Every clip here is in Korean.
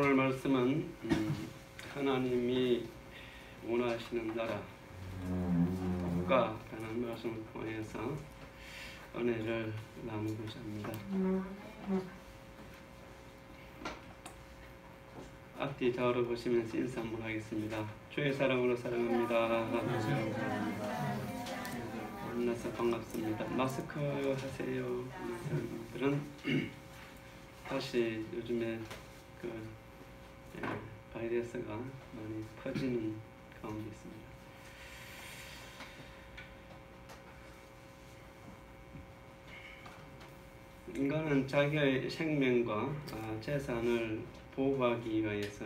오늘 말씀은 하나님이 원하시는 나라 국가라는 말씀을 통해서 은혜를 나누고자 합니다. 앞뒤 좌우로 보시면서 인사 한번 하겠습니다. 주의 사랑으로 사랑합니다. 만나서 반갑습니다. 마스크 하세요. 사람들은 다시 요즘에 바이러스가 많이 퍼지는 가운데 있습니다. 인간은 자기의 생명과 재산을 보호하기 위해서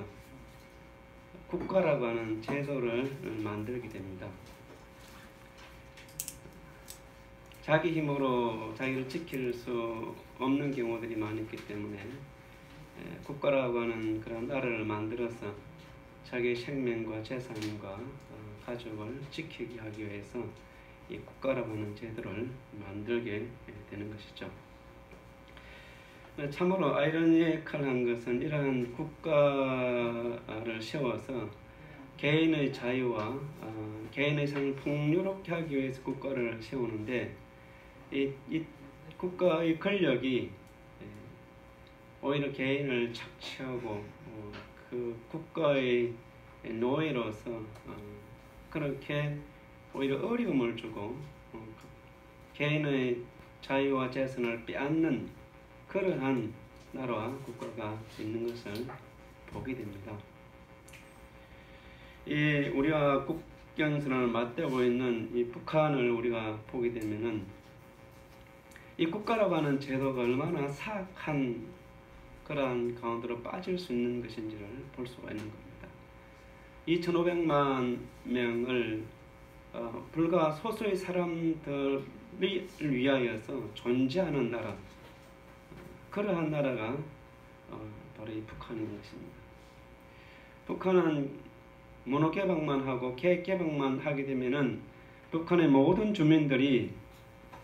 국가라고 하는 제도를 만들게 됩니다. 자기 힘으로 자기를 지킬 수 없는 경우들이 많이 있기 때문에 국가라고 하는 그런 나라를 만들어서 자기의 생명과 재산과 가족을 지키게 하기 위해서 이 국가라고 하는 제도를 만들게 되는 것이죠. 참으로 아이러니컬한 것은 이러한 국가를 세워서 개인의 자유와 개인의 삶을 풍요롭게 하기 위해서 국가를 세우는데 이 국가의 권력이 오히려 개인을 착취하고 그 국가의 노예로서 그렇게 오히려 어려움을 주고 개인의 자유와 재산을 빼앗는 그러한 나라와 국가가 있는 것을 보게 됩니다. 우리가 국경선언을 맞대고 있는 이 북한을 우리가 보게 되면은 이 국가라고 하는 제도가 얼마나 사악한 그러한 가운데로 빠질 수 있는 것인지를 볼 수가 있는 겁니다. 2,500만 명을 불과 소수의 사람들을 위하여서 존재하는 나라, 그러한 나라가 바로 이 북한인 것입니다. 북한은 문호 개방만 하고 계획 개방만 하게 되면은 북한의 모든 주민들이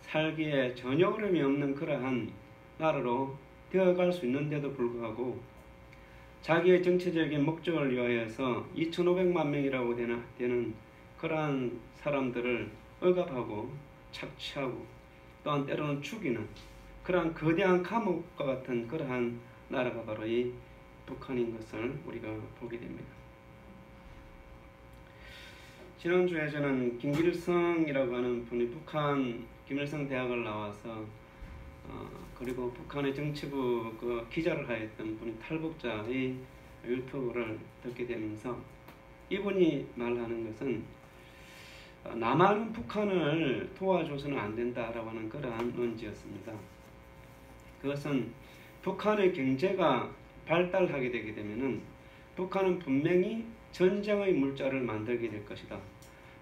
살기에 전혀 어려움이 없는 그러한 나라로 되어갈 수 있는데도 불구하고 자기의 정치적인 목적을 위하여서 2,500만 명이라고 되는 그러한 사람들을 억압하고 착취하고 또한 때로는 죽이는 그러한 거대한 감옥과 같은 그러한 나라가 바로 이 북한인 것을 우리가 보게 됩니다. 지난주에 저는 김길성이라고 하는 분이 북한 김일성 대학을 나와서 그리고 북한의 정치부 기자를 하였던 분이 탈북자의 유튜브를 듣게 되면서 이분이 말하는 것은 남한은 북한을 도와줘서는 안 된다라고 하는 그러한 논지였습니다. 그것은 북한의 경제가 발달하게 되게 되면은 북한은 분명히 전쟁의 물자를 만들게 될 것이다.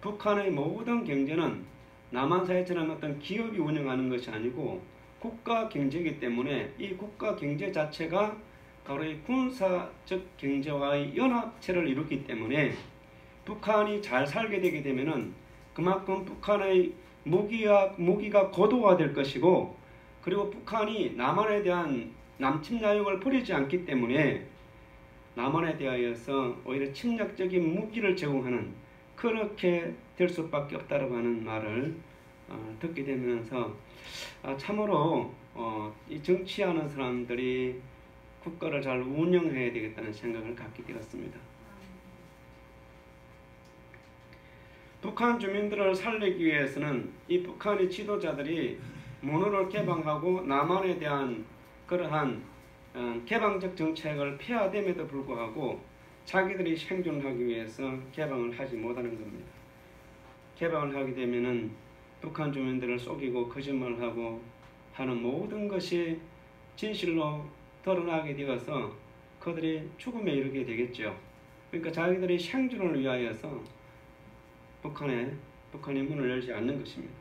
북한의 모든 경제는 남한 사회처럼 어떤 기업이 운영하는 것이 아니고 국가 경제이기 때문에 이 국가 경제 자체가 바로 이 군사적 경제와의 연합체를 이루기 때문에 북한이 잘 살게 되게 되면은 그만큼 북한의 무기가 고도화될 것이고 그리고 북한이 남한에 대한 남침야욕을 버리지 않기 때문에 남한에 대하여서 오히려 침략적인 무기를 제공하는 그렇게 될 수밖에 없다라고 하는 말을 듣게 되면서 참으로 이 정치하는 사람들이 국가를 잘 운영해야 되겠다는 생각을 갖게 되었습니다. 북한 주민들을 살리기 위해서는 이 북한의 지도자들이 문호를 개방하고 남한에 대한 그러한 개방적 정책을 폐하됨에도 불구하고 자기들이 생존하기 위해서 개방을 하지 못하는 겁니다. 개방을 하게 되면은 북한 주민들을 속이고 거짓말하고 하는 모든 것이 진실로 드러나게 되어서 그들이 죽음에 이르게 되겠죠. 그러니까 자기들이 생존을 위하여서 북한의 문을 열지 않는 것입니다.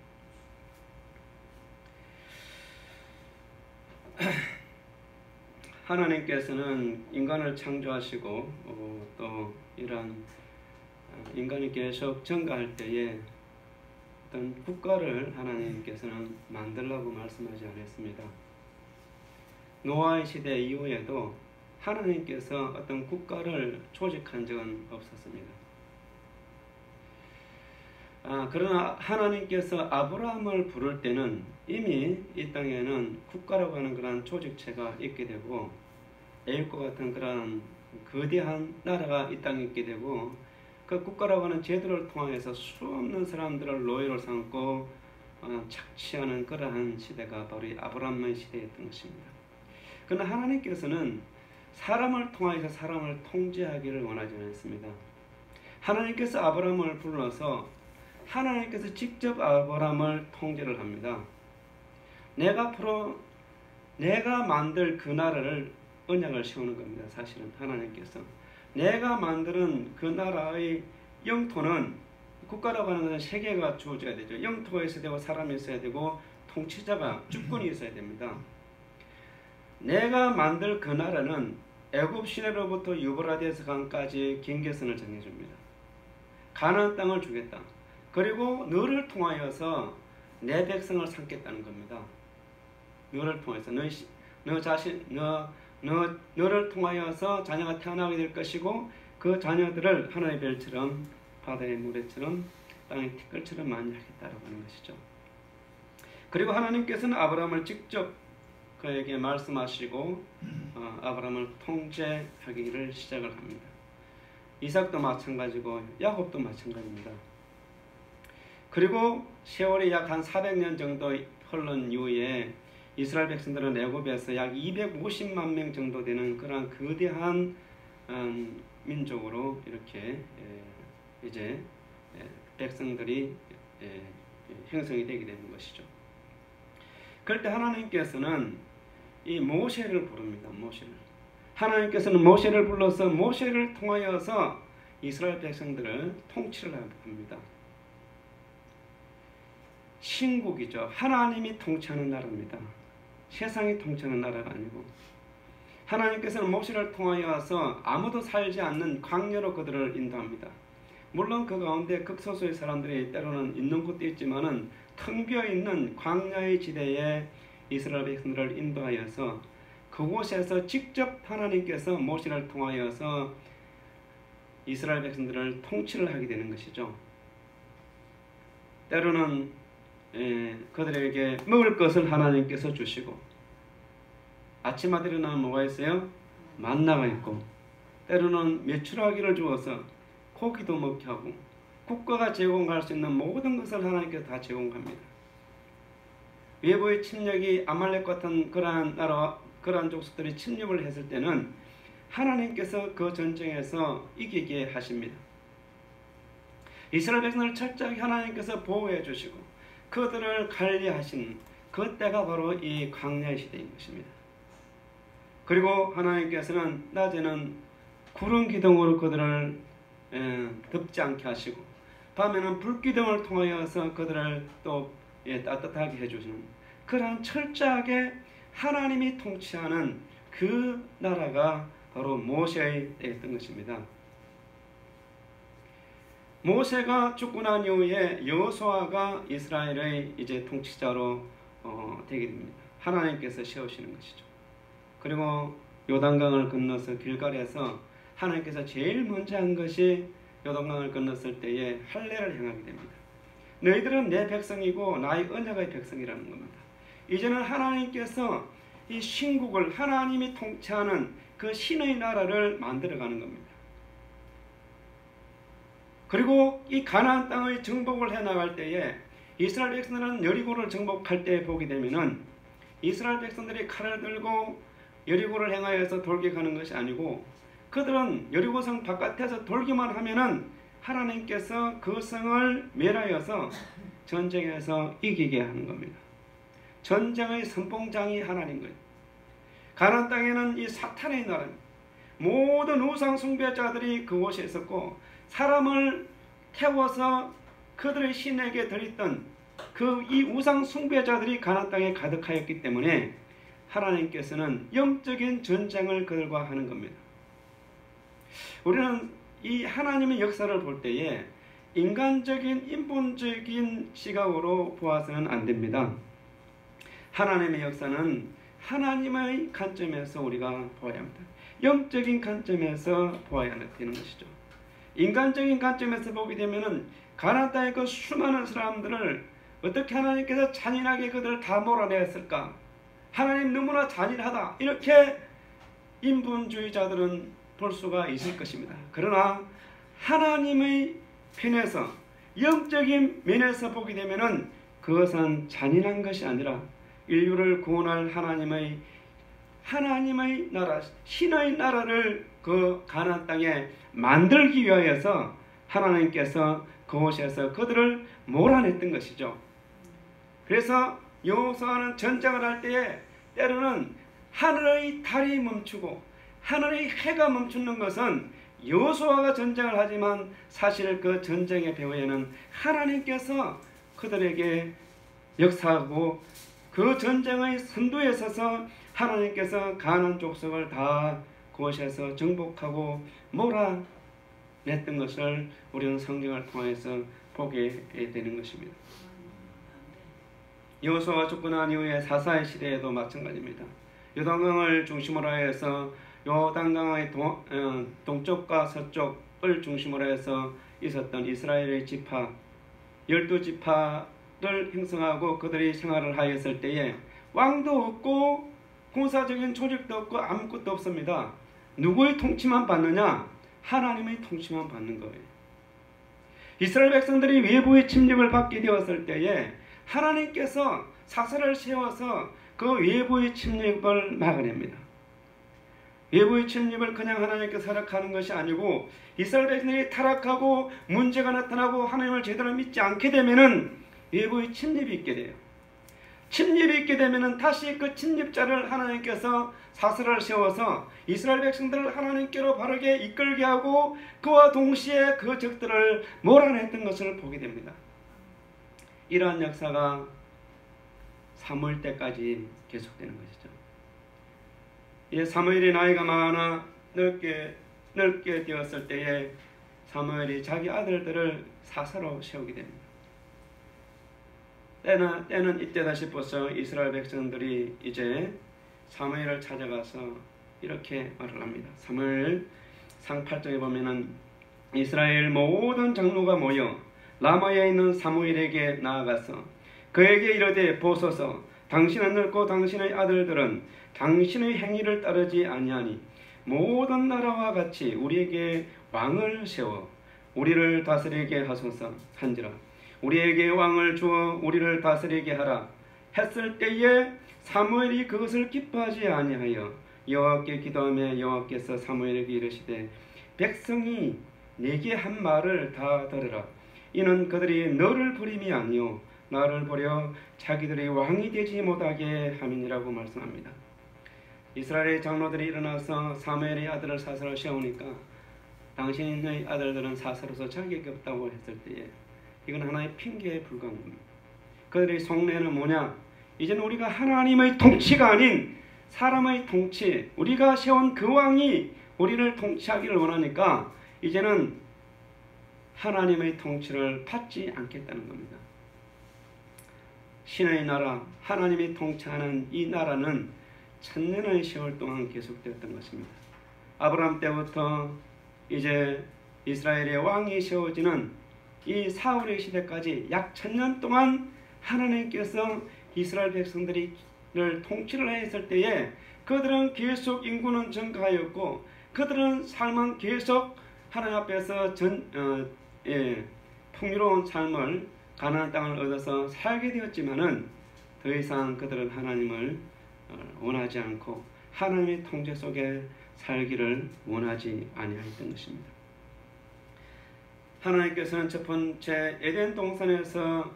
하나님께서는 인간을 창조하시고 또 이러한 인간이 계속 증가할 때에 어떤 국가를 하나님께서는 만들라고 말씀하지 않았습니다. 노아의 시대 이후에도 하나님께서 어떤 국가를 조직한 적은 없었습니다. 그러나 하나님께서 아브라함을 부를 때는 이미 이 땅에는 국가라고 하는 그런 조직체가 있게 되고 애굽과 같은 그런 거대한 나라가 이 땅에 있게 되고 그 국가라고 하는 제도를 통해서 수없는 사람들을 노예로 삼고 착취하는 그러한 시대가 바로 이 아브라함의 시대였던 것입니다. 그러나 하나님께서는 사람을 통해서 사람을 통제하기를 원하지 않았습니다. 하나님께서 아브라함을 불러서 하나님께서 직접 아브라함을 통제를 합니다. 내가 만들 그 나라를 언약을 세우는 겁니다. 사실은 하나님께서 내가 만드는 그 나라의 영토는 국가라고 하는 것은 세계가 주어져야 되죠. 영토가 있어야 되고 사람이 있어야 되고 통치자가 주권이 있어야 됩니다. 내가 만들 그 나라는 애굽 시내로부터 유브라데스 강까지 경계선을 정해줍니다. 가나안 땅을 주겠다. 그리고 너를 통하여서 내 백성을 삼겠다는 겁니다. 너를 통해서 너를 통하여서 자녀가 태어나게 될 것이고 그 자녀들을 하나의 별처럼 바다의 모래처럼 땅의 티끌처럼 많이 하겠다라고 하는 것이죠. 그리고 하나님께서는 아브라함을 직접 그에게 말씀하시고 아브라함을 통제하기를 시작을 합니다. 이삭도 마찬가지고 야곱도 마찬가지입니다. 그리고 세월이 약 한 400년 정도 흘른 이후에 이스라엘 백성들은 애굽에서 약 250만 명 정도 되는 그런 거대한 민족으로 이렇게 이제 백성들이 형성이 되게 되는 것이죠. 그럴 때 하나님께서는 이 모세를 부릅니다. 하나님께서는 모세를 불러서 모세를 통하여서 이스라엘 백성들을 통치를 합니다. 신국이죠. 하나님이 통치하는 나라입니다. 세상이 통치하는 나라가 아니고 하나님께서는 모세를 통하여서 아무도 살지 않는 광야로 그들을 인도합니다. 물론 그 가운데 극소수의 사람들이 때로는 있는 곳도 있지만은 텅 비어있는 광야의 지대에 이스라엘 백성들을 인도하여서 그곳에서 직접 하나님께서 모세를 통하여서 이스라엘 백성들을 통치를 하게 되는 것이죠. 때로는 그들에게 먹을 것을 하나님께서 주시고 아침마다 일어나면 뭐가 있어요? 만나가 있고 때로는 메추라기를 주어서 고기도 먹게 하고 국가가 제공할 수 있는 모든 것을 하나님께서 다 제공합니다. 외부의 침략이 아말렉 같은 그러한 나라와 그러한 족속들이 침략을 했을 때는 하나님께서 그 전쟁에서 이기게 하십니다. 이스라엘 백성을 철저하게 하나님께서 보호해 주시고 그들을 관리하신 그 때가 바로 이 광야의 시대인 것입니다. 그리고 하나님께서는 낮에는 구름 기둥으로 그들을 덥지 않게 하시고 밤에는 불기둥을 통하여서 그들을 또 따뜻하게 해주시는 그러한 철저하게 하나님이 통치하는 그 나라가 바로 모세의 때였던 것입니다. 모세가 죽고 난 이후에 여호수아가 이스라엘의 이제 통치자로 되게 됩니다. 하나님께서 세우시는 것이죠. 그리고 요단강을 건너서 길갈에서 하나님께서 제일 먼저 한 것이 요단강을 건넜을 때에 할례를 행하게 됩니다. 너희들은 내 백성이고 나의 언약의 백성이라는 겁니다. 이제는 하나님께서 이 신국을 하나님이 통치하는 그 신의 나라를 만들어가는 겁니다. 그리고 이 가나안 땅의 정복을 해나갈 때에 이스라엘 백성들은 여리고를 정복할 때 보게 되면은 이스라엘 백성들이 칼을 들고 여리고를 행하여서 돌격하는 것이 아니고 그들은 여리고성 바깥에서 돌기만 하면은 하나님께서 그 성을 멸하여서 전쟁에서 이기게 하는 겁니다. 전쟁의 선봉장이 하나님 거예요. 가나안 땅에는 이 사탄의 나라입니다. 모든 우상 숭배자들이 그곳에 있었고 사람을 태워서 그들의 신에게 드렸던 그 이 우상 숭배자들이 가나안 땅에 가득하였기 때문에 하나님께서는 영적인 전쟁을 그들과 하는 겁니다. 우리는 이 하나님의 역사를 볼 때에 인간적인 인본적인 시각으로 보아서는 안 됩니다. 하나님의 역사는 하나님의 관점에서 우리가 보아야 합니다. 영적인 관점에서 보아야 되는 것이죠. 인간적인 관점에서 보게 되면은 가나안 땅의 그 수많은 사람들을 어떻게 하나님께서 잔인하게 그들을 다 몰아내었을까? 하나님 너무나 잔인하다. 이렇게 인본주의자들은 볼 수가 있을 것입니다. 그러나 하나님의 편에서 영적인 면에서 보게 되면은 그것은 잔인한 것이 아니라 인류를 구원할 하나님의 나라, 신의 나라를 그 가나안 땅에 만들기 위하여서 하나님께서 그곳에서 그들을 몰아냈던 것이죠. 그래서 여호수아는 전쟁을 할 때에 때로는 하늘의 달이 멈추고 하늘의 해가 멈추는 것은 여호수아가 전쟁을 하지만 사실 그 전쟁의 배후에는 하나님께서 그들에게 역사하고 그 전쟁의 선두에 서서 하나님께서 가나안 족속을 다 그곳에서 정복하고 몰아냈던 것을 우리는 성경을 통해서 보게 되는 것입니다. 여호수아가 죽고난 이후에 사사의 시대에도 마찬가지입니다. 요단강을 중심으로 해서 요단강의 동쪽과 서쪽을 중심으로 해서 있었던 이스라엘의 지파 12지파를 형성하고 그들이 생활을 하였을 때에 왕도 없고 군사적인 조직도 없고 아무것도 없습니다. 누구의 통치만 받느냐? 하나님의 통치만 받는 거예요. 이스라엘 백성들이 외부의 침략을 받게 되었을 때에 하나님께서 사사를 세워서 그 외부의 침략을 막아냅니다. 외부의 침략을 그냥 하나님께서 허락하는 것이 아니고 이스라엘 백성들이 타락하고 문제가 나타나고 하나님을 제대로 믿지 않게 되면은 외부의 침략이 있게 돼요. 침략이 있게 되면은 다시 그 침략자를 하나님께서 사사를 세워서 이스라엘 백성들을 하나님께로 바르게 이끌게 하고 그와 동시에 그 적들을 몰아냈던 것을 보게 됩니다. 이러한 역사가 사무엘 때까지 계속되는 것이죠. 이 사무엘이 나이가 많아 늙게 되었을 때에 사무엘이 자기 아들들을 사사로 세우게 됩니다. 때는 이때다 싶어서 이스라엘 백성들이 이제 사무엘을 찾아가서 이렇게 말을 합니다. 사무엘 상 8장에 보면은 이스라엘 모든 장로가 모여 라마에 있는 사무엘에게 나아가서 그에게 이르되 보소서 당신은 늙고 당신의 아들들은 당신의 행위를 따르지 아니하니 모든 나라와 같이 우리에게 왕을 세워 우리를 다스리게 하소서 한지라. 우리에게 왕을 주어 우리를 다스리게 하라 했을 때에 사무엘이 그것을 기뻐하지 아니하여 여호와께 기도하며 여호와께서 사무엘에게 이르시되 백성이 내게 한 말을 다 들으라. 이는 그들이 너를 버림이 아니요 나를 버려 자기들이 왕이 되지 못하게 함이니라고 말씀합니다. 이스라엘의 장로들이 일어나서 사무엘의 아들을 사사로 세우니까 당신의 아들들은 사사로서 자격이 없다고 했을 때에 이건 하나의 핑계에 불과한 겁니다. 그들의 속내는 뭐냐? 이제는 우리가 하나님의 통치가 아닌 사람의 통치, 우리가 세운 그 왕이 우리를 통치하기를 원하니까 이제는 하나님의 통치를 받지 않겠다는 겁니다. 신의 나라, 하나님이 통치하는 이 나라는 천년의 세월 동안 계속되었던 것입니다. 아브라함 때부터 이제 이스라엘의 왕이 세워지는 이 사울의 시대까지 약 1000년 동안 하나님께서 이스라엘 백성들을 통치를 했을 때에 그들은 계속 인구는 증가하였고 그들은 삶은 계속 하나님 앞에서 풍요로운 삶을 가나안 땅을 얻어서 살게 되었지만은 더 이상 그들은 하나님을 원하지 않고 하나님의 통제 속에 살기를 원하지 아니하였던 것입니다. 하나님께서는 첫 번째 에덴 동산에서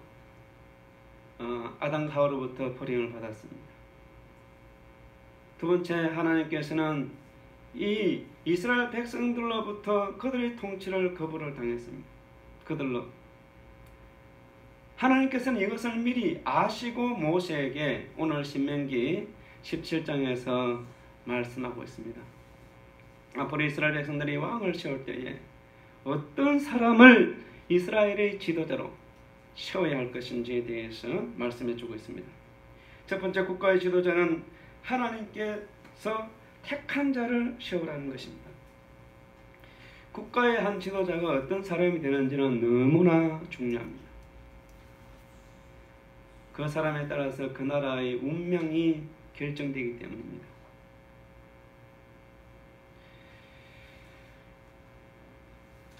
아담 하와로부터 버림을 받았습니다. 두 번째 하나님께서는 이 이스라엘 백성들로부터 그들의 통치를 거부를 당했습니다. 그들로 하나님께서는 이것을 미리 아시고 모세에게 오늘 신명기 17장에서 말씀하고 있습니다. 앞으로 이스라엘 백성들이 왕을 세울 때에 어떤 사람을 이스라엘의 지도자로 세워야 할 것인지에 대해서 말씀해 주고 있습니다. 첫 번째 국가의 지도자는 하나님께서 택한 자를 세우라는 것입니다. 국가의 한 지도자가 어떤 사람이 되는지는 너무나 중요합니다. 그 사람에 따라서 그 나라의 운명이 결정되기 때문입니다.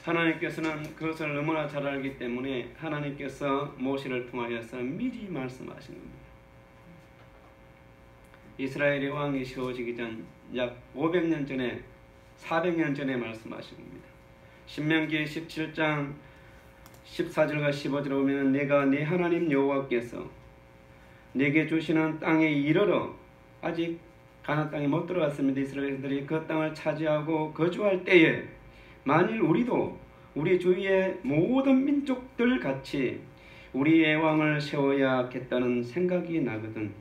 하나님께서는 그것을 너무나 잘 알기 때문에 하나님께서 모세를 통하여서 미리 말씀하신 겁니다. 이스라엘의 왕이 세워지기 전 약 500년 전에 400년 전에 말씀하신 겁니다. 신명기 17장 14절과 15절에 보면 내가 네 하나님 여호와께서 내게 주시는 땅에 이르러 아직 가나안 땅에 못 들어갔습니다. 이스라엘들이 그 땅을 차지하고 거주할 때에 만일 우리도 우리 주위의 모든 민족들 같이 우리의 왕을 세워야겠다는 생각이 나거든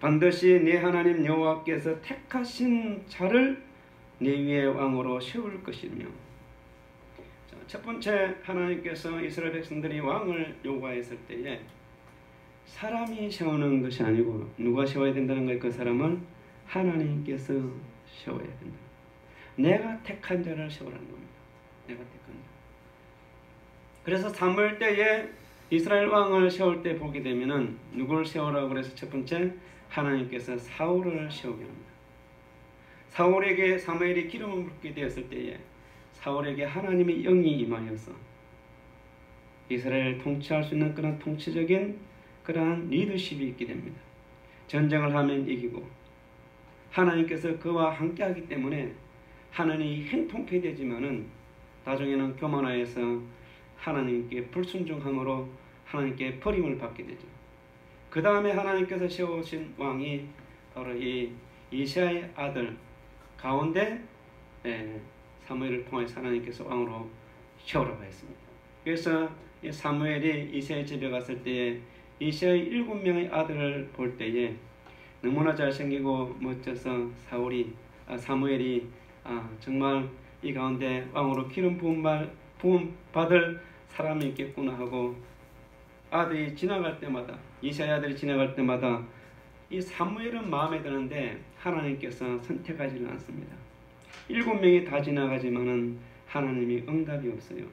반드시 네 하나님 여호와께서 택하신 자를 네 위에 왕으로 세울 것이며. 첫 번째, 하나님께서 이스라엘 백성들이 왕을 요구하였을 때에 사람이 세우는 것이 아니고 누가 세워야 된다는 거예요? 그 사람은 하나님께서 세워야 된다. 내가 택한 자를 세우라는 겁니다. 내가 택한 자. 그래서 사무엘 때에 이스라엘 왕을 세울 때 보게 되면은 누구를 세우라고 그래서 첫 번째 하나님께서 사울을 세우게 합니다. 사울에게 사무엘이 기름을 붓게 되었을 때에 사울에게 하나님의 영이 임하여서 이스라엘을 통치할 수 있는 그런 통치적인 그러한 리더십이 있게 됩니다. 전쟁을 하면 이기고 하나님께서 그와 함께하기 때문에 하나님이 행통케 되지만은 나중에는 교만하여서 하나님께 불순종함으로 하나님께 버림을 받게 되죠. 그 다음에 하나님께서 세우신 왕이 바로 이 이새야의 아들 가운데 사무엘을 통해서 하나님께서 왕으로 세우라고 했습니다. 그래서 사무엘이 이새야 집에 갔을 때에 이새야의 7명의 아들을 볼 때에 너무나 잘생기고 멋져서 사무엘이 정말 이 가운데 왕으로 기름 부음 받을 사람이 있겠구나 하고 아들이 지나갈 때마다 이새야 아들이 지나갈 때마다 이 사무엘은 마음에 드는데 하나님께서 선택하지는 않습니다. 7명이 다 지나가지만은 하나님이 응답이 없어요.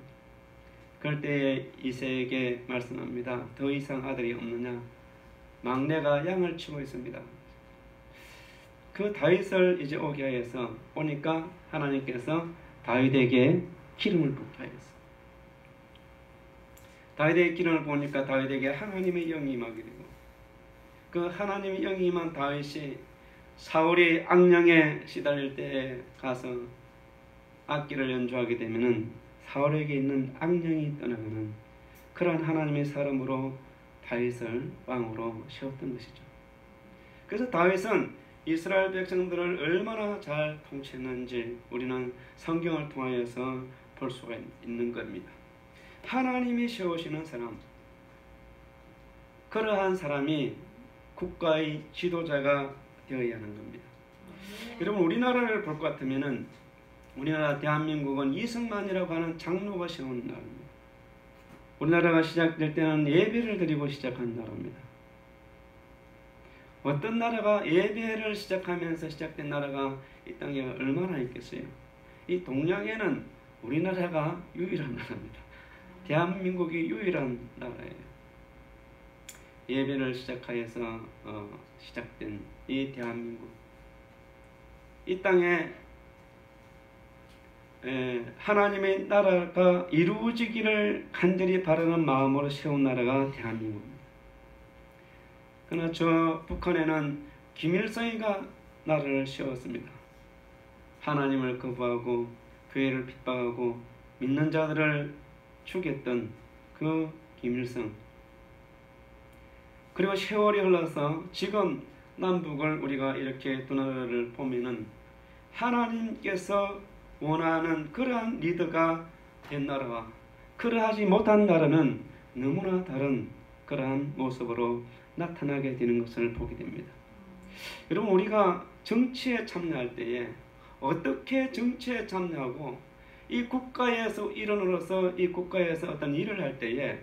그럴 때에 이새에게 말씀합니다. 더 이상 아들이 없느냐? 막내가 양을 치고 있습니다. 그 다윗을 이제 오게 하여서 오니까 하나님께서 다윗에게 기름을 붓게 하였어. 다윗에게 기름을 부으니까 다윗에게 하나님의 영이 임하게 되고 그 하나님의 영이 임한 다윗이 사울이 악령에 시달릴 때에 가서 악기를 연주하게 되면은 사울에게 있는 악령이 떠나가는 그러한 하나님의 사람으로 다윗을 왕으로 세웠던 것이죠. 그래서 다윗은 이스라엘 백성들을 얼마나 잘 통치했는지 우리는 성경을 통하여서 볼 수가 있는 겁니다. 하나님이 세우시는 사람, 그러한 사람이 국가의 지도자가 되어야 하는 겁니다. 여러분 우리나라를 볼 것 같으면은 우리나라 대한민국은 이승만이라고 하는 장로가 세운 나라입니다. 우리나라가 시작될 때는 예배를 드리고 시작한 나라입니다. 어떤 나라가 예배를 시작하면서 시작된 나라가 이 땅에 얼마나 있겠어요? 이 동양에는 우리나라가 유일한 나라입니다. 대한민국이 유일한 나라예요. 예배를 시작하여서 시작된 이 대한민국, 이 땅에 하나님의 나라가 이루어지기를 간절히 바라는 마음으로 세운 나라가 대한민국입니다. 그러나 저 북한에는 김일성이가 나라를 세웠습니다. 하나님을 거부하고 교회를 핍박하고 믿는 자들을 죽였던 그 김일성. 그리고 세월이 흘러서 지금 남북을 우리가 이렇게 두 나라를 보면은 하나님께서 원하는 그러한 리더가 된 나라와 그러하지 못한 나라는 너무나 다른 그러한 모습으로 나타나게 되는 것을 보게 됩니다. 여러분 우리가 정치에 참여할 때에 어떻게 정치에 참여하고 이 국가에서 일원으로서 이 국가에서 어떤 일을 할 때에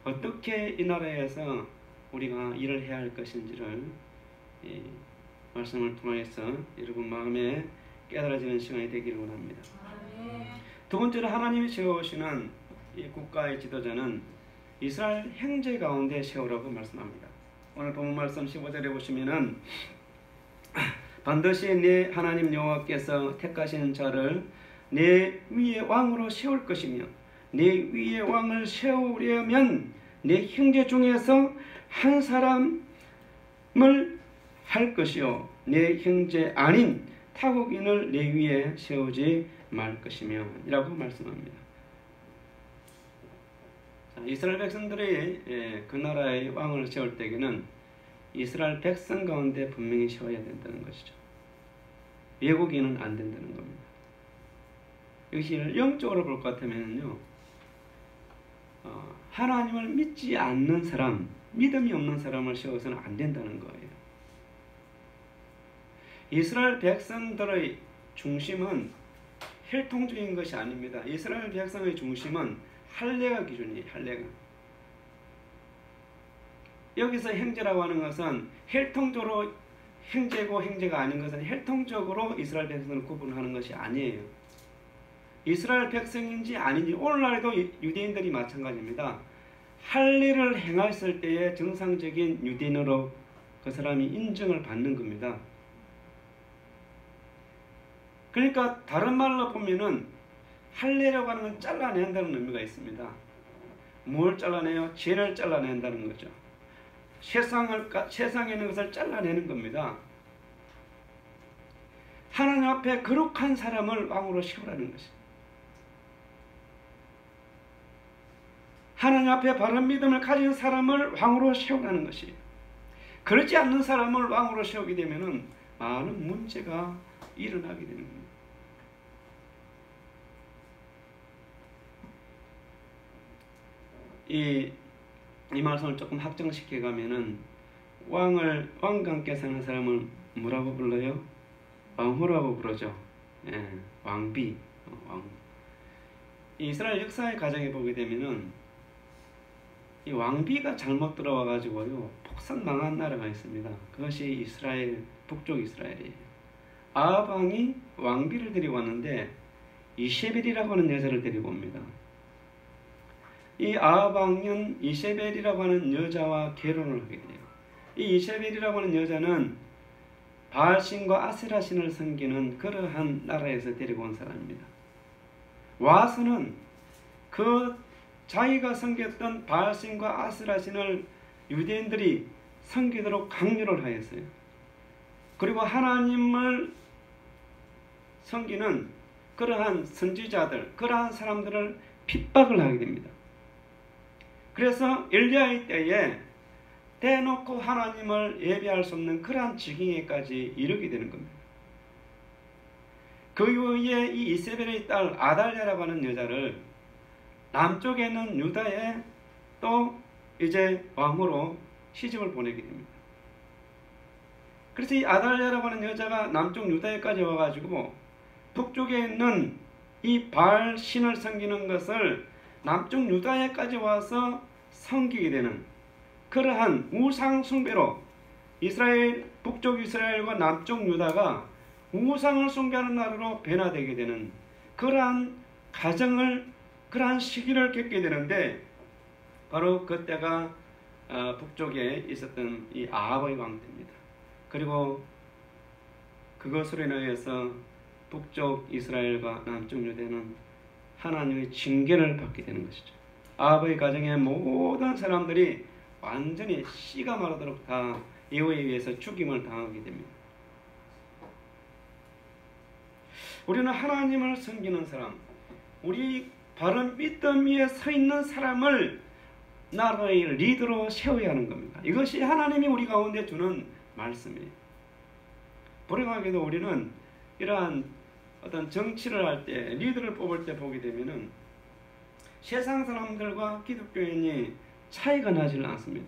어떻게 이 나라에서 우리가 일을 해야 할 것인지를 말씀을 통해서 여러분 마음에 깨달아지는 시간이 되기를 원합니다. 두 번째로 하나님이 세우시는 이 국가의 지도자는 이스라엘 형제 가운데 세우라고 말씀합니다. 오늘 본문 말씀 15절에 보시면은 반드시 내 하나님 여호와께서 택하신 자를 내 위에 왕으로 세울 것이며 내 위에 왕을 세우려면 내 형제 중에서 한 사람을 할 것이요 내 형제 아닌 타국인을 내 위에 세우지 말 것이며 이라고 말씀합니다. 이스라엘 백성들이 그 나라의 왕을 세울 때에는 이스라엘 백성 가운데 분명히 세워야 된다는 것이죠. 외국인은 안 된다는 겁니다. 이것을 영적으로 볼 것 같으면요, 하나님을 믿지 않는 사람, 믿음이 없는 사람을 세워서는 안 된다는 거예요. 이스라엘 백성들의 중심은 혈통적인 것이 아닙니다. 이스라엘 백성의 중심은 할례가 기준이에요. 할례가. 여기서 형제라고 하는 것은 혈통적으로 형제고 형제가 아닌 것은 혈통적으로 이스라엘 백성을 구분하는 것이 아니에요. 이스라엘 백성인지 아닌지 오늘날에도 유대인들이 마찬가지입니다. 할례를 행했을 때의 정상적인 유대인으로 그 사람이 인정을 받는 겁니다. 그러니까 다른 말로 보면은 할례라고 하는 건 잘라낸다는 의미가 있습니다. 뭘 잘라내요? 죄를 잘라낸다는 거죠. 세상에 있는 것을 잘라내는 겁니다. 하나님 앞에 거룩한 사람을 왕으로 세우라는 것입니다. 하나님 앞에 바른 믿음을 가진 사람을 왕으로 세우라는 것이에요. 그렇지 않는 사람을 왕으로 세우게 되면 많은 문제가 일어나게 되는 겁니다. 이 말씀을 조금 확정시켜 가면은 왕과 함께 사는 사람을 뭐라고 불러요? 왕후라고 부르죠. 예, 왕비, 왕. 이스라엘 역사의 과정에 보게 되면은 이 왕비가 잘못 들어와 가지고요 폭삭 망한 나라가 있습니다. 그것이 이스라엘, 북쪽 이스라엘이에요. 아합 왕이 왕비를 데리고 왔는데 이세벨이라고 하는 여자를 데리고 옵니다. 이 아합 왕은 이세벨이라고 하는 여자와 결혼을 하게 돼요. 이 이세벨이라고 하는 여자는 바알신과 아세라신을 섬기는 그러한 나라에서 데리고 온 사람입니다. 와서는 그 자기가 섬겼던 바알신과 아세라신을 유대인들이 섬기도록 강요를 하였어요. 그리고 하나님을 섬기는 그러한 선지자들, 그러한 사람들을 핍박을 하게 됩니다. 그래서 엘리야의 때에 대놓고 하나님을 예배할 수 없는 그러한 지경에까지 이르게 되는 겁니다. 그 이후에 이 이세벨의 딸 아달랴라고 하는 여자를 남쪽에 있는 유다에 또 이제 왕으로 시집을 보내게 됩니다. 그래서 이 아달랴라고 하는 여자가 남쪽 유다에까지 와가지고 북쪽에 있는 이 바알 신을 섬기는 것을 남쪽 유다에까지 와서 섬기게 되는 그러한 우상 숭배로 이스라엘, 북쪽 이스라엘과 남쪽 유다가 우상을 숭배하는 나라로 변화되게 되는 그러한 가정을, 그러한 시기를 겪게 되는데 바로 그때가 북쪽에 있었던 이 아합의 왕 때입니다. 그리고 그것으로 인하여서 북쪽 이스라엘과 남쪽 유다는 하나님의 징계를 받게 되는 것이죠. 아합의 가정의 모든 사람들이 완전히 씨가 마르도록 다 예후에 의해서 죽임을 당하게 됩니다. 우리는 하나님을 섬기는 사람, 우리 바른 믿음 위에 서 있는 사람을 나라의 리더로 세워야 하는 겁니다. 이것이 하나님이 우리 가운데 주는 말씀이에요. 불행하게도 우리는 이러한 어떤 정치를 할 때, 리더를 뽑을 때 보게 되면은 세상 사람들과 기독교인이 차이가 나지는 않습니다.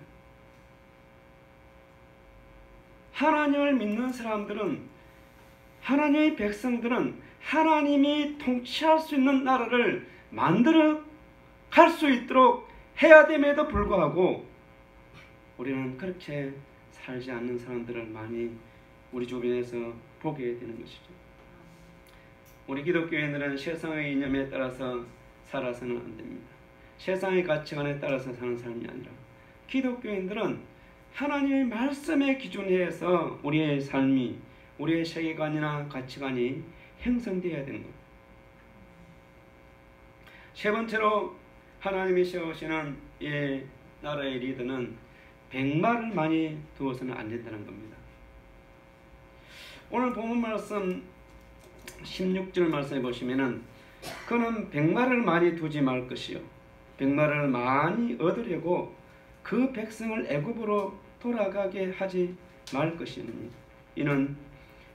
하나님을 믿는 사람들은, 하나님의 백성들은 하나님이 통치할 수 있는 나라를 만들어 갈 수 있도록 해야 됨에도 불구하고 우리는 그렇게 살지 않는 사람들을 많이 우리 주변에서 보게 되는 것이죠. 우리 기독교인들은 세상의 이념에 따라서 살아서는 안 됩니다. 세상의 가치관에 따라서 사는 삶이 아니라 기독교인들은 하나님의 말씀의 기준에서 우리의 삶이, 우리의 세계관이나 가치관이 형성되어야 되는 것. 세 번째로 하나님이 세우시는 이 나라의 리더는 백마를 많이 두어서는 안 된다는 겁니다. 오늘 본문 말씀 16절 말씀에 보시면은 그는 백마를 많이 두지 말 것이요 백마를 많이 얻으려고 그 백성을 애굽으로 돌아가게 하지 말 것이니 이는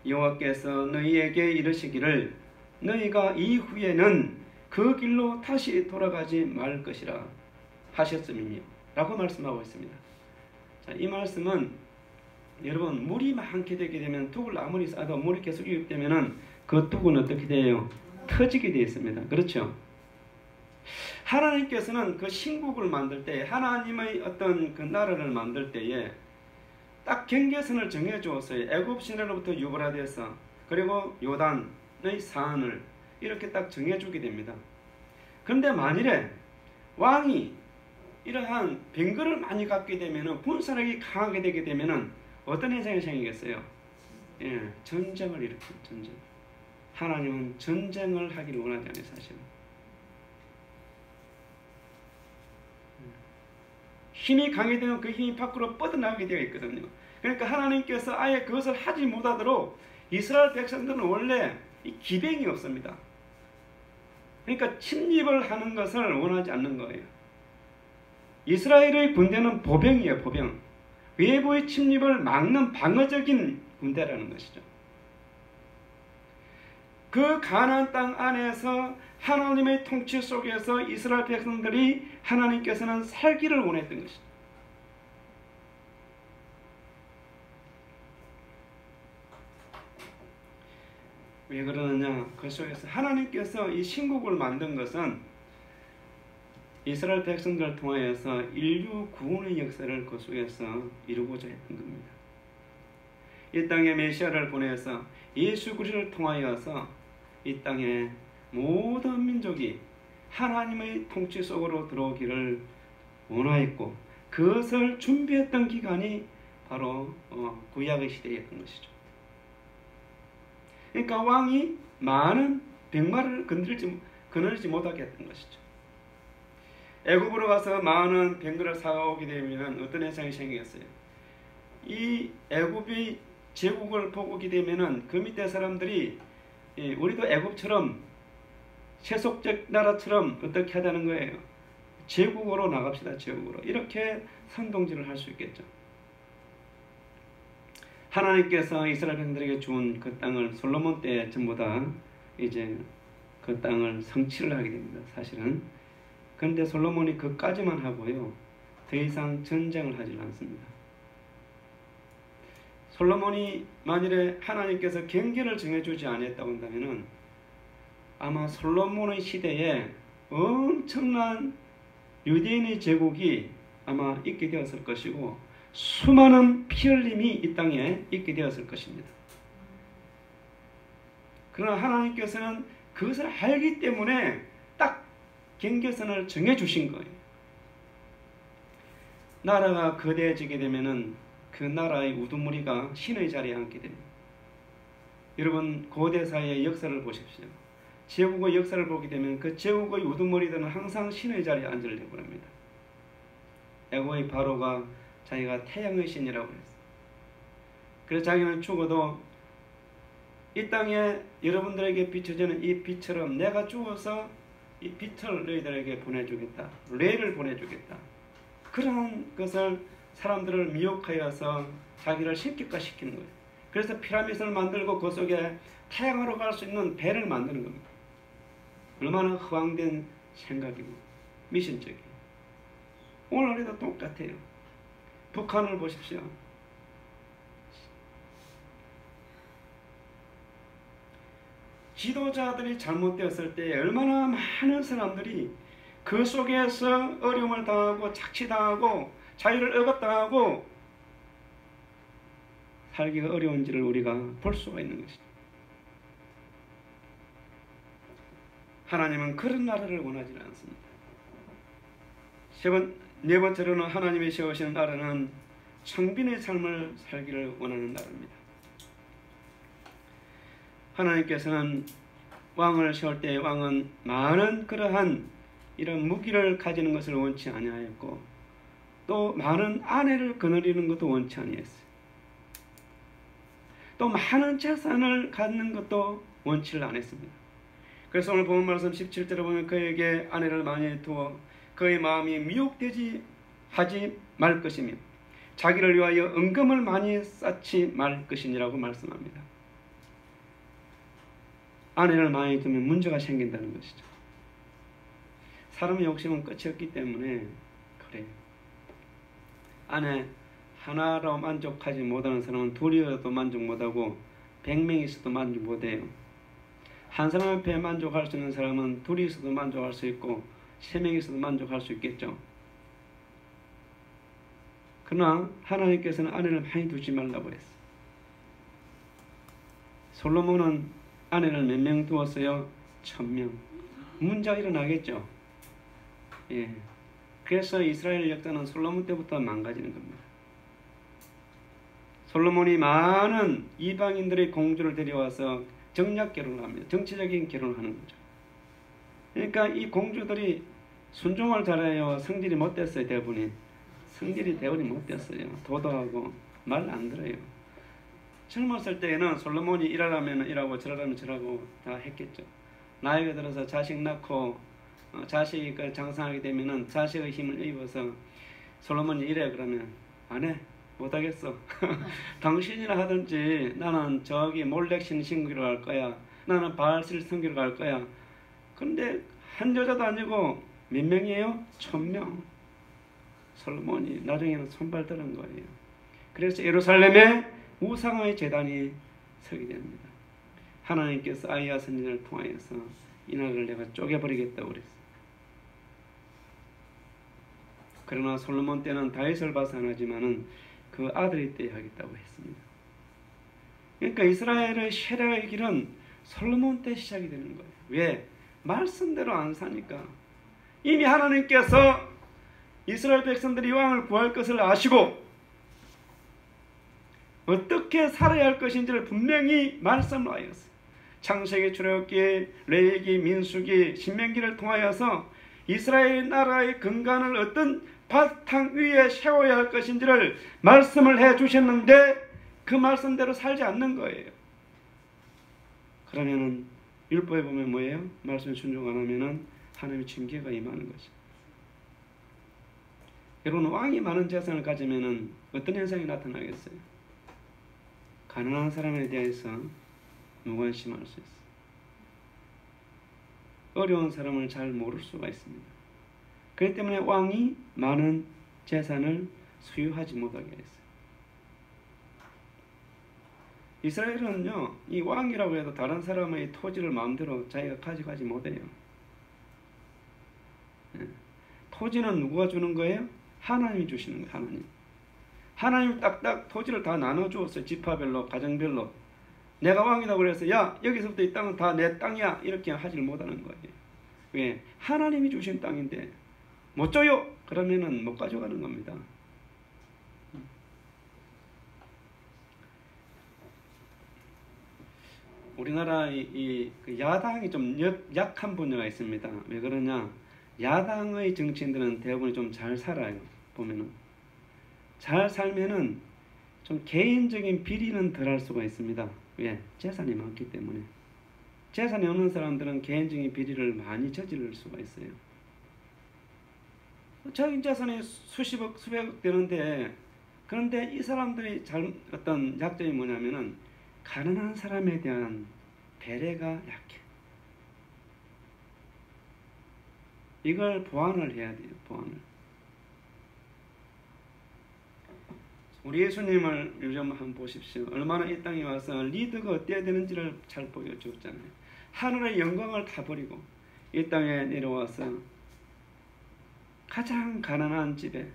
여호와께서 너희에게 이르시기를 너희가 이후에는 그 길로 다시 돌아가지 말 것이라 하셨음이며 라고 말씀하고 있습니다. 자, 이 말씀은 여러분 물이 많게 되게 되면 둑을 아무리 싸도 물이 계속 유입되면은 그 둑은 어떻게 돼요? 터지게 되어 있습니다. 그렇죠? 하나님께서는 그 신국을 만들 때 하나님의 어떤 그 나라를 만들 때에 딱 경계선을 정해 주었어요. 애굽 시내로부터 유브라데스 그리고 요단의 산을 이렇게 딱 정해 주게 됩니다. 그런데 만일에 왕이 이러한 병거를 많이 갖게 되면은 군사력이 강하게 되게 되면은 어떤 현상이 생기겠어요? 예, 전쟁을 일으키는 전쟁. 하나님은 전쟁을 하기를 원하지 않아요, 사실은. 힘이 강해되면 그 힘이 밖으로 뻗어나가게 되어 있거든요. 그러니까 하나님께서 아예 그것을 하지 못하도록 이스라엘 백성들은 원래 이 기병이 없습니다. 그러니까 침입을 하는 것을 원하지 않는 거예요. 이스라엘의 군대는 보병이에요, 보병. 외부의 침입을 막는 방어적인 군대라는 것이죠. 그 가나안 땅 안에서 하나님의 통치 속에서 이스라엘 백성들이 하나님께서는 살기를 원했던 것이죠. 왜 그러느냐? 그 속에서 하나님께서 이 신국을 만든 것은 이스라엘 백성들을 통하여서 인류 구원의 역사를 그 속에서 이루고자 했던 겁니다. 이 땅에 메시아를 보내서 예수 그리스도를 통하여서 이 땅에 모든 민족이 하나님의 통치 속으로 들어오기를 원하였고 그것을 준비했던 기간이 바로 구약의 시대였던 것이죠. 그러니까 왕이 많은 백마를 거느리지 못하게 했던 것이죠. 애굽으로 가서 많은 병거를 사오게 되면 어떤 현상이 생기겠어요? 이 애굽이 제국을 보게 되면은 그 밑에 사람들이 우리도 애굽처럼 세속적 나라처럼 어떻게 하자는 거예요? 제국으로 나갑시다, 제국으로. 이렇게 선동질을 할 수 있겠죠. 하나님께서 이스라엘 백성들에게 준 그 땅을 솔로몬 때 전부 다 이제 그 땅을 성취를 하게 됩니다, 사실은. 그런데 솔로몬이 그까지만 하고요. 더 이상 전쟁을 하지 않습니다. 솔로몬이 만일에 하나님께서 경계를 정해주지 않았다고 한다면 아마 솔로몬의 시대에 엄청난 유대인의 제국이 아마 있게 되었을 것이고 수많은 피 흘림이 이 땅에 있게 되었을 것입니다. 그러나 하나님께서는 그것을 알기 때문에 딱 경계선을 정해주신 거예요. 나라가 거대해지게 되면은 그 나라의 우두머리가 신의 자리에 앉게 됩니다. 여러분 고대사의 역사를 보십시오. 제국의 역사를 보게 되면 그 제국의 우두머리들은 항상 신의 자리에 앉으려고 합니다. 애고의 바로가 자기가 태양의 신이라고 했어요. 그래서 자기는 죽어도 이 땅에 여러분들에게 비춰지는 이 빛처럼 내가 죽어서 이 빛을 너희들에게 보내주겠다. 레를 보내주겠다. 그런 것을 사람들을 미혹하여서 자기를 신격화시키는 거예요. 그래서 피라미드를 만들고 그 속에 태양으로 갈 수 있는 배를 만드는 겁니다. 얼마나 허황된 생각이고 미신적이에요. 오늘에도 똑같아요. 북한을 보십시오. 지도자들이 잘못되었을 때 얼마나 많은 사람들이 그 속에서 어려움을 당하고 착취당하고 자유를 억압당하고 살기가 어려운지를 우리가 볼 수가 있는 것이죠. 하나님은 그런 나라를 원하지 않습니다. 네 번째로는 하나님이 세우시는 나라는 청빈의 삶을 살기를 원하는 나라입니다. 하나님께서는 왕을 세울 때 왕은 많은 그러한 이런 무기를 가지는 것을 원치 아니하였고 또 많은 아내를 거느리는 것도 원치 아니했어요. 또 많은 재산을 갖는 것도 원치를 안 했습니다. 그래서 오늘 본 말씀 17절에 보면 그에게 아내를 많이 두어 그의 마음이 미혹되지 하지 말 것이며 자기를 위하여 은금을 많이 쌓지 말 것이니라고 말씀합니다. 아내를 많이 두면 문제가 생긴다는 것이죠. 사람의 욕심은 끝이 없기 때문에 그래요. 아내 하나로 만족하지 못하는 사람은 둘이어도 만족 못하고 100명이 있어도 만족 못해요. 한 사람 앞에 만족할 수 있는 사람은 둘이 있어도 만족할 수 있고 3명이 있어도 만족할 수 있겠죠. 그러나 하나님께서는 아내를 많이 두지 말라고 했어요. 솔로몬은 아내를 몇 명 두었어요? 1000명. 문제가 일어나겠죠. 예. 그래서 이스라엘 역사는 솔로몬 때부터 망가지는 겁니다. 솔로몬이 많은 이방인들의 공주를 데려와서 정략 결혼을 합니다. 정치적인 결혼을 하는 거죠. 그러니까 이 공주들이 순종을 잘해요. 성질이 못됐어요. 대부분이 못됐어요. 도도하고 말 안 들어요. 젊었을 때에는 솔로몬이 일하라면 일하고 저라면 저라고 다 했겠죠. 나이가 들어서 자식 낳고 자식이 장성하게 되면은 자식의 힘을 입어서 솔로몬이 이래 그러면 안 해. 못하겠어. 당신이나 하든지 나는 저기 몰렉신 신기로 갈 거야. 나는 바알실 성기로 갈 거야. 그런데 한 여자도 아니고 몇 명이에요? 1000명. 솔로몬이 나중에는 손발 들은 거예요. 그래서 예루살렘에 우상의 제단이 서게 됩니다. 하나님께서 아이야 선지자를 통하여서 이 나라를 내가 쪼개버리겠다고 그랬어요. 그러나 솔로몬 때는 다윗을 봐서 안 하지만은 그 아들이 때 하겠다고 했습니다. 그러니까 이스라엘의 쉐라의 길은 솔로몬 때 시작이 되는 거예요. 왜? 말씀대로 안 사니까. 이미 하나님께서 이스라엘 백성들이 왕을 구할 것을 아시고 어떻게 살아야 할 것인지를 분명히 말씀을 하였어요. 창세기, 출애굽기, 레위기, 민수기, 신명기를 통하여서 이스라엘 나라의 근간을 어떤 바탕 위에 세워야 할 것인지를 말씀을 해 주셨는데 그 말씀대로 살지 않는 거예요. 그러면은 율법에 보면 뭐예요? 말씀에 순종 안 하면은 하나님의 징계가 임하는 것이. 여러분 왕이 많은 재산을 가지면은 어떤 현상이 나타나겠어요? 가난한 사람에 대해서 무관심할 수 있어요. 어려운 사람을 잘 모를 수가 있습니다. 그렇기 때문에 왕이 많은 재산을 소유하지 못하게 했어요. 이스라엘은요, 이 왕이라고 해도 다른 사람의 토지를 마음대로 자기가 가져가지 못해요. 토지는 누가 주는 거예요? 하나님이 주시는 거예요. 하나님 딱딱 토지를 다 나눠주었어요. 지파별로, 가정별로. 내가 왕이라고 그래서 야 여기서부터 이 땅은 다 내 땅이야 이렇게 하지를 못하는 거예요. 왜? 하나님이 주신 땅인데 못 줘요? 그러면은 못 가져가는 겁니다. 우리나라 그 야당이 좀 약한 분야가 있습니다. 왜 그러냐? 야당의 정치인들은 대부분 좀 잘 살아요. 보면은 잘 살면은 좀 개인적인 비리는 덜 할 수가 있습니다. 왜? 재산이 많기 때문에. 재산이 없는 사람들은 개인적인 비리를 많이 저지를 수가 있어요. 자기 재산이 수십억, 수백억 되는데, 그런데 이 사람들이 어떤 약점이 뭐냐면은 가난한 사람에 대한 배려가 약해. 이걸 보완을 해야 돼요. 보완을. 우리 예수님을 요즘 한번 보십시오. 얼마나 이 땅에 와서 리더가 어때야 되는지를 잘 보여줬잖아요. 하늘의 영광을 다 버리고 이 땅에 내려와서 가장 가난한 집에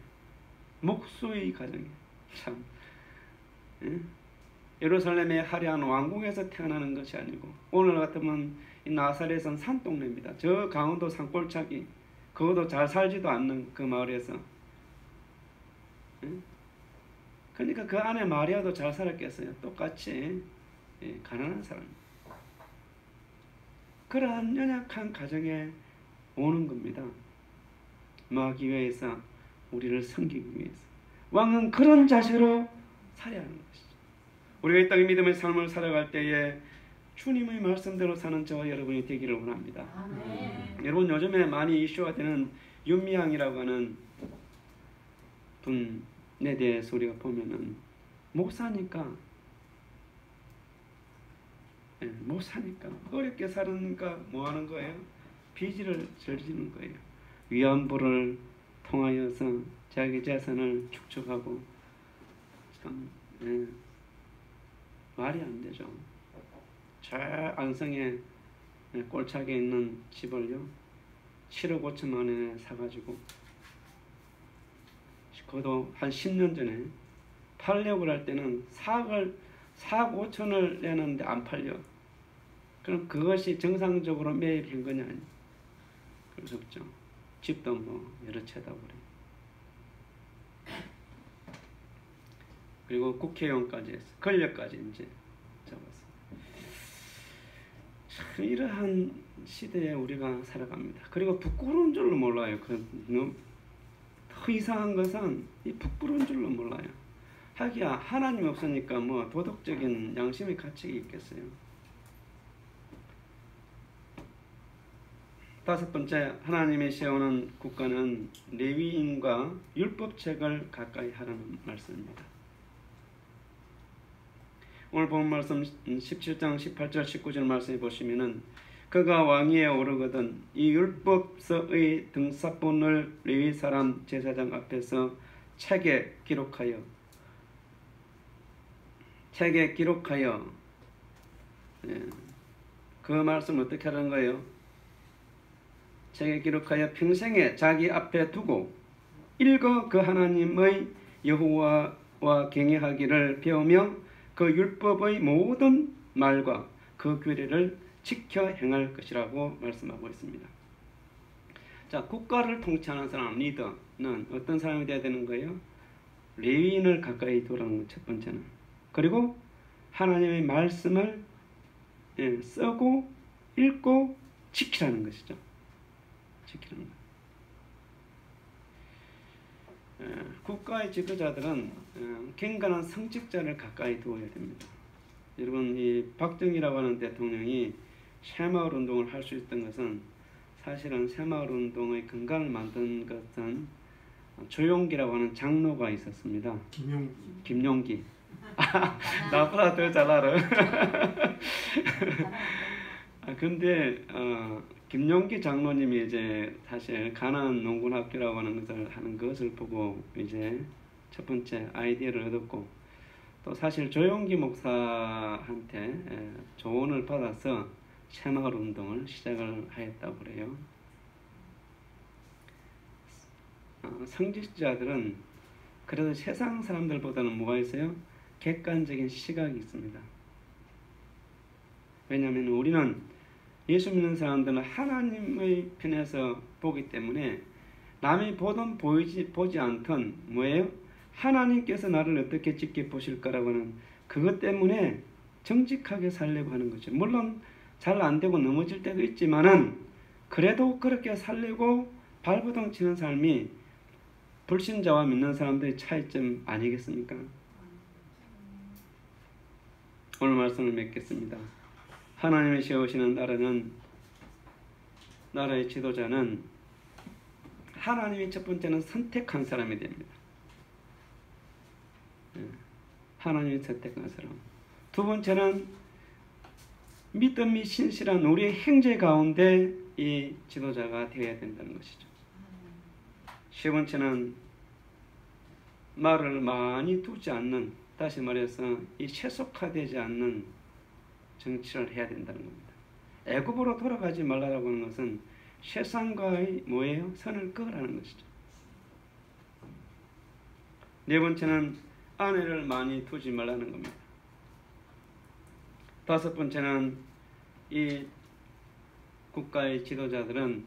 목수의 가정에 참 예루살렘의 화려한 왕궁에서 태어나는 것이 아니고 오늘 같으면 이 나사렛은 산동네입니다. 저 강원도 산골짜기 그것도 잘 살지도 않는 그 마을에서 그러니까 그 안에 마리아도 잘 살았겠어요. 똑같이 가난한 사람. 그러한 연약한 가정에 오는 겁니다. 마귀회에서 우리를 섬기기 위해서. 왕은 그런 자세로 살아야 하는 것이죠. 우리가 이 땅의 믿음의 삶을 살아갈 때에 주님의 말씀대로 사는 저와 여러분이 되기를 원합니다. 여러분 요즘에 많이 이슈가 되는 윤미향이라고 하는 분에 대해서 우리가 보면은 못 사니까 어렵게 사니까 뭐 하는 거예요? 비지를 저지르는 거예요. 위안부를 통하여서 자기 재산을 축적하고 참 말이 안 되죠. 저 안성에 꼴차게 있는 집을요 7억 5천만 원에 사가지고 그것도 한 10년 전에 팔려고 할 때는 4억 5천을 내는데 안 팔려. 그럼 그것이 정상적으로 매입인 거냐? 그럴 수 없죠. 집도 뭐 여러 채다 그래. 그리고 국회의원까지 했어. 권력까지 이제 잡았어. 참 이러한 시대에 우리가 살아갑니다. 그리고 부끄러운 줄로 몰라요. 더 이상한 것은 이 부끄러운 줄로 몰라요. 하기야 하나님 없으니까 뭐 도덕적인 양심의 가치가 있겠어요. 다섯 번째, 하나님이 세우는 국가는 레위인과 율법책을 가까이 하라는 말씀입니다. 오늘 본 말씀 17장 18절 19절 말씀에 보시면은 그가 왕위에 오르거든 이 율법서의 등사본을 레위 사람 제사장 앞에서 책에 기록하여 그 말씀 어떻게 하는 거예요? 책에 기록하여 평생에 자기 앞에 두고 읽어 그 하나님의 여호와와 경외하기를 배우며 그 율법의 모든 말과 그 규례를 지켜 행할 것이라고 말씀하고 있습니다. 자, 국가를 통치하는 사람, 리더는 어떤 사람이 되어야 되는 거예요? 레위인을 가까이 두라는 것, 첫 번째는. 그리고 하나님의 말씀을 쓰고 읽고 지키라는 것이죠. 지키는 것. 국가의 지도자들은 경건한 성직자를 가까이 두어야 됩니다. 여러분, 이 박정희라고 하는 대통령이 새마을운동을 할 수 있던 것은 사실은 새마을운동의 근간을 만든 것은 조용기라고 하는 장로가 있었습니다. 김용기. 나보다 더 잘 알아. 근데 김용기 장로님이 이제 사실 가난 농군학교라고 하는 것을 보고 이제 첫 번째 아이디어를 얻었고, 또 사실 조용기 목사한테 조언을 받아서 새마을 운동을 시작을 하였다고 그래요. 성직자들은 그래도 세상 사람들보다는 뭐가 있어요? 객관적인 시각이 있습니다. 왜냐하면 우리는 예수 믿는 사람들은 하나님의 편에서 보기 때문에 남이 보든 보지 않든 뭐예요? 하나님께서 나를 어떻게 지켜보실까라고 하는 그것 때문에 정직하게 살려고 하는 거죠. 물론 잘 안 되고 넘어질 때도 있지만은 그래도 그렇게 살려고 발버둥 치는 삶이 불신자와 믿는 사람들의 차이점 아니겠습니까? 오늘 말씀을 맺겠습니다. 하나님이 세우시는 나라의 지도자는 하나님이 첫 번째는 선택한 사람이 됩니다. 하나님이 선택한 사람. 두 번째는 믿음이 신실한 우리의 행제 가운데 이 지도자가 되어야 된다는 것이죠. 세 번째는 말을 많이 두지 않는, 다시 말해서 이 세속화되지 않는 정치를 해야 된다는 겁니다. 애굽으로 돌아가지 말라고 하는 것은 세상과의 뭐예요? 선을 그으라는 것이죠. 네 번째는 아내를 많이 두지 말라는 겁니다. 다섯 번째는 이 국가의 지도자들은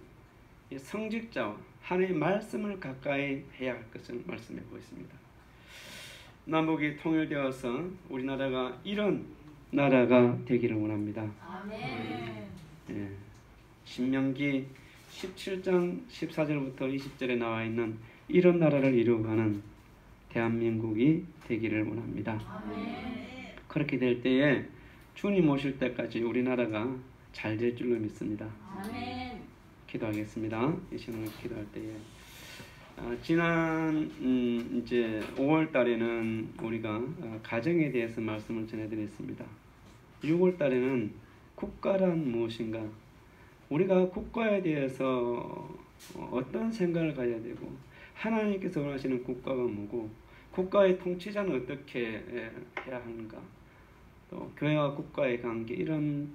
이 성직자와 하나님의 말씀을 가까이 해야 할 것을 말씀하고 있습니다. 남북이 통일되어서 우리나라가 이런 나라가 되기를 원합니다. 아멘. 예. 신명기 17장 14절부터 20절에 나와 있는 이런 나라를 이루어가는 대한민국이 되기를 원합니다. 아멘. 그렇게 될 때에 주님 오실 때까지 우리나라가 잘 될 줄로 믿습니다. 아멘. 기도하겠습니다. 이 시간을 기도할 때에 지난 이제 5월 달에는 우리가 가정에 대해서 말씀을 전해드렸습니다. 6월 달에는 국가란 무엇인가, 우리가 국가에 대해서 어떤 생각을 가져야 되고 하나님께서 원하시는 국가가 뭐고 국가의 통치자는 어떻게 해야 하는가, 또 교회와 국가의 관계, 이런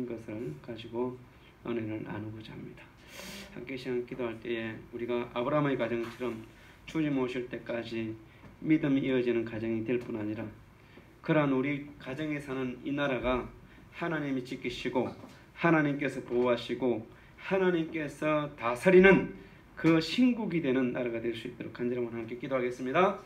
것을 가지고 은혜를 나누고자 합니다. 함께 시간 기도할 때에 우리가 아브라함의 가정처럼 주님 오실 때까지 믿음이 이어지는 가정이 될 뿐 아니라 그러한 우리 가정에 사는 이 나라가 하나님이 지키시고 하나님께서 보호하시고 하나님께서 다스리는 그 신국이 되는 나라가 될 수 있도록 간절히 함께 기도하겠습니다.